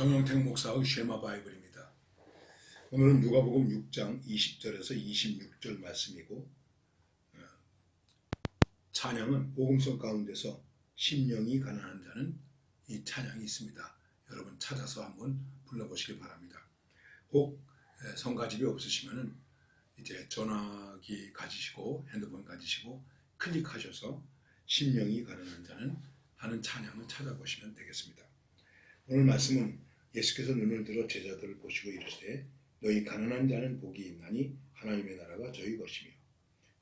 정영택 목사의 쉐마 바이블입니다. 오늘은 누가복음 6장 20절에서 26절 말씀이고, 찬양은 복음성 가운데서 심령이 가난한 자는 이 찬양이 있습니다. 여러분 찾아서 한번 불러보시기 바랍니다. 혹 성가집이 없으시면은 이제 전화기 가지시고 핸드폰 가지시고 클릭하셔서 심령이 가난한 자는 하는 찬양을 찾아보시면 되겠습니다. 오늘 말씀은 예수께서 눈을 들어 제자들을 보시고 이르시되 너희 가난한 자는 복이 있나니 하나님의 나라가 저희 것이며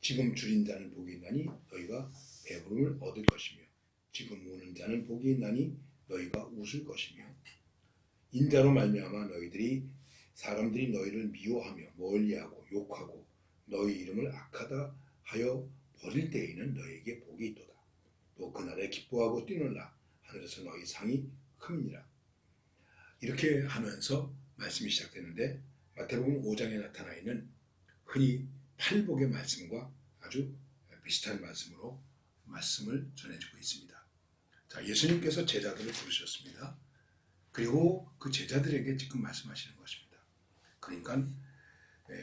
지금 줄인 자는 복이 있나니 너희가 배부름을 얻을 것이며 지금 우는 자는 복이 있나니 너희가 웃을 것이며 인자로 말미암아 사람들이 너희를 미워하며 멀리하고 욕하고 너희 이름을 악하다 하여 버릴 때에는 너희에게 복이 있도다. 또 그날에 기뻐하고 뛰놀라 하늘에서 너희 상이 큼이니라. 이렇게 하면서 말씀이 시작되는데, 마태복음 5장에 나타나 있는 흔히 팔복의 말씀과 아주 비슷한 말씀으로 말씀을 전해주고 있습니다. 자, 예수님께서 제자들을 부르셨습니다. 그리고 그 제자들에게 지금 말씀하시는 것입니다. 그러니까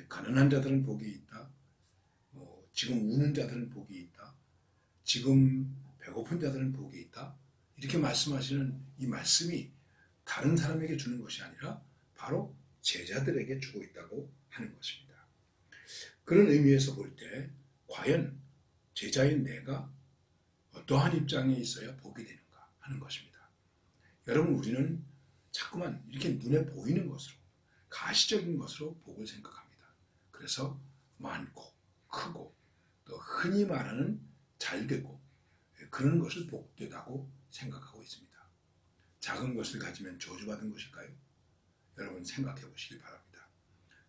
가난한 자들은 복이 있다, 지금 우는 자들은 복이 있다, 지금 배고픈 자들은 복이 있다, 이렇게 말씀하시는 이 말씀이 다른 사람에게 주는 것이 아니라 바로 제자들에게 주고 있다고 하는 것입니다. 그런 의미에서 볼 때 과연 제자인 내가 어떠한 입장에 있어야 복이 되는가 하는 것입니다. 여러분, 우리는 자꾸만 이렇게 눈에 보이는 것으로, 가시적인 것으로 복을 생각합니다. 그래서 많고 크고 또 흔히 말하는 잘되고 그런 것을 복되다고 생각하고 있습니다. 작은 것을 가지면 저주받은 것일까요? 여러분 생각해 보시기 바랍니다.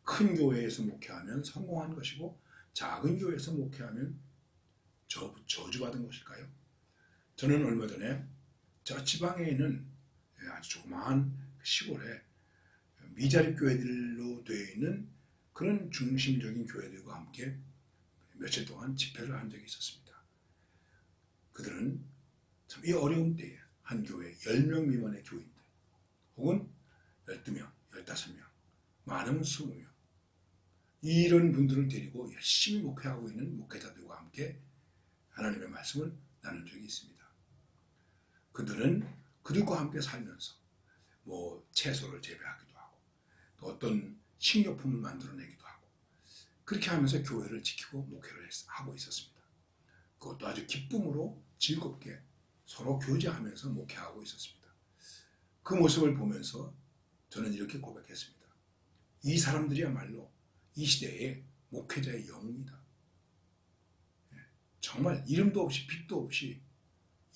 큰 교회에서 목회하면 성공한 것이고 작은 교회에서 목회하면 저주받은 것일까요? 저는 얼마 전에 저 지방에 있는 아주 조그마한 시골에 미자립 교회들로 되어 있는 그런 중심적인 교회들과 함께 며칠 동안 집회를 한 적이 있었습니다. 그들은 참 이 어려운 때에 한 교회 10명 미만의 교인들 혹은 12명, 15명, 많으면 20명, 이런 분들을 데리고 열심히 목회하고 있는 목회자들과 함께 하나님의 말씀을 나눈 적이 있습니다. 그들은 그들과 함께 살면서 채소를 재배하기도 하고 또 어떤 식료품을 만들어내기도 하고 그렇게 하면서 교회를 지키고 목회를 하고 있었습니다. 그것도 아주 기쁨으로 즐겁게 서로 교제하면서 목회하고 있었습니다. 그 모습을 보면서 저는 이렇게 고백했습니다. 이 사람들이야말로 이 시대의 목회자의 영웅이다. 정말 이름도 없이 빛도 없이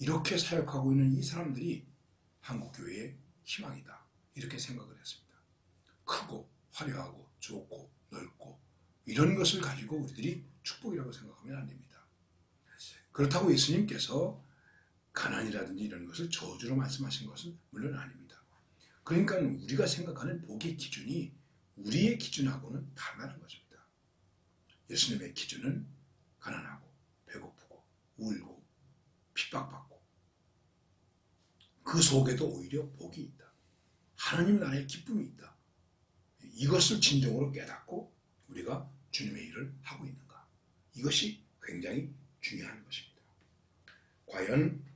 이렇게 사역하고 있는 이 사람들이 한국교회의 희망이다. 이렇게 생각을 했습니다. 크고 화려하고 좋고 넓고 이런 것을 가지고 우리들이 축복이라고 생각하면 안 됩니다. 그렇다고 예수님께서 가난이라든지 이런 것을 저주로 말씀하신 것은 물론 아닙니다. 그러니까 우리가 생각하는 복의 기준이 우리의 기준하고는 다르다는 것입니다. 예수님의 기준은 가난하고 배고프고 울고 핍박받고 그 속에도 오히려 복이 있다. 하나님 나라의 기쁨이 있다. 이것을 진정으로 깨닫고 우리가 주님의 일을 하고 있는가. 이것이 굉장히 중요한 것입니다. 과연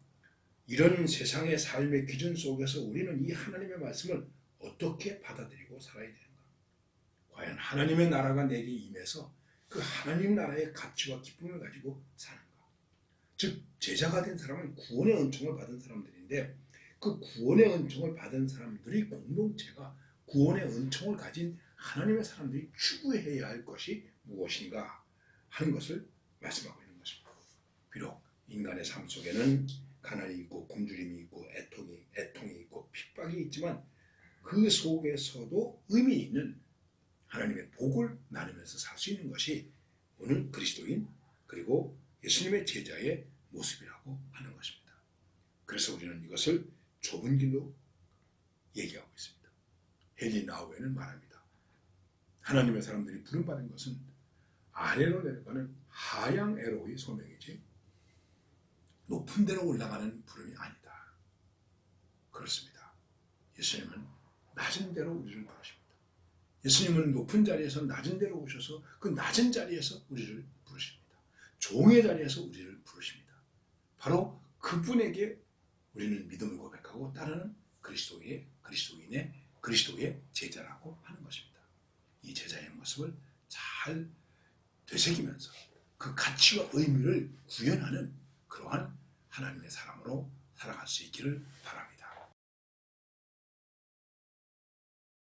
이런 세상의 삶의 기준 속에서 우리는 이 하나님의 말씀을 어떻게 받아들이고 살아야 되는가? 과연 하나님의 나라가 내게 임해서 그 하나님 나라의 가치와 기쁨을 가지고 사는가? 즉 제자가 된 사람은 구원의 은총을 받은 사람들인데 그 구원의 은총을 받은 사람들이 공동체가 구원의 은총을 가진 하나님의 사람들이 추구해야 할 것이 무엇인가 하는 것을 말씀하고 있는 것입니다. 비록 인간의 삶 속에는 가난이 있고 굶주림이 있고 애통이 있고 핍박이 있지만 그 속에서도 의미 있는 하나님의 복을 나누면서 살 수 있는 것이 오늘 그리스도인 그리고 예수님의 제자의 모습이라고 하는 것입니다. 그래서 우리는 이것을 좁은 길로 얘기하고 있습니다. 헨리 나우에는 말합니다. 하나님의 사람들이 부름받은 것은 아래로 내려가는 하양 에로의 소명이지 높은 데로 올라가는 부름이 아니다. 그렇습니다. 예수님은 낮은 데로 우리를 부르십니다. 예수님은 높은 자리에서 낮은 데로 오셔서 그 낮은 자리에서 우리를 부르십니다. 종의 자리에서 우리를 부르십니다. 바로 그분에게 우리는 믿음을 고백하고 따르는 그리스도의 제자라고 하는 것입니다. 이 제자의 모습을 잘 되새기면서 그 가치와 의미를 구현하는 그러한 하나님의 사람으로 살아갈 수 있기를 바랍니다.